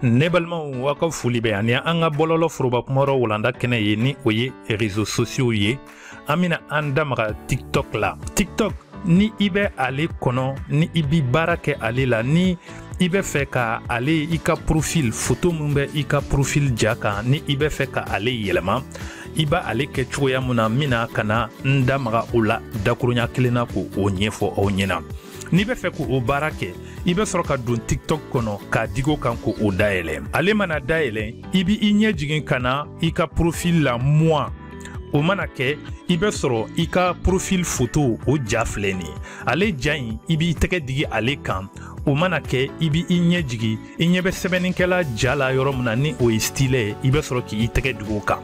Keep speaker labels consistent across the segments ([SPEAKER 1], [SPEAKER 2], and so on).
[SPEAKER 1] Nebalma waka fulibe ania anga bololo froba kumoro wolanda kene ye ni oye réseaux sociaux ye amina andamara TikTok la. TikTok ni ibe ale kono ni ibi barake ale la ni ibe fe ka ale ika profil photo mumbe ika profil jaka ni ibe fe ka ale yelema iba ale ke choya muna mina kana ndamara ula dakurunya kilena ko onyefo onyena ni be fe ko o barake ibe soroka don TikTok kono ka digo kanko o daele ale mana daele ibi inye jigin kana ika profil la moi o mana ke ibe soro ika profil photo o jafleni ale jain ibi teke digi ale kan o mana ke ibi inye jigi inye be sebeninkela jala yoromna ni o style ibe soro ki iteke digo kan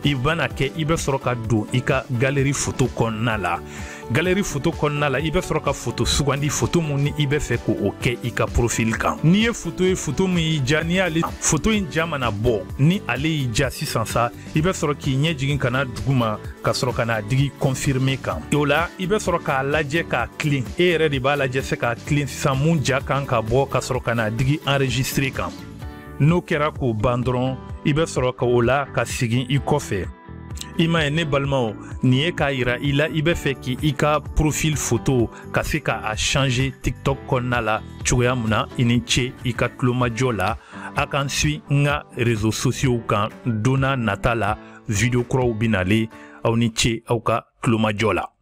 [SPEAKER 1] ibana ke ibe soro ka do ika galerie photo konna la galerie photo konna la ibe soro ka photo sugandi photo muni ibe fe ko oke ika profil kan ni e photo mu jani ali photo in jamana bo ni ali ja sisansa ibe soro ki nye jigin kana duguma ka soro kana digi confirmer kan yola ibe soro ka laje ka clean e re di ba laje se ka clean sisan mun ja kan ka bo ka soro kana digi enregistrer kan no kera ko bandron ibe soro ka ola ka sigin i kofe ima ne balmao ni e ka ira ila ibe fe ki ika profil photo ka se ka a changer TikTok konna la chuya muna iniche ika tloma jola akan sui nga réseaux sociaux kan dona natala video crow binale au niche au ka tloma jola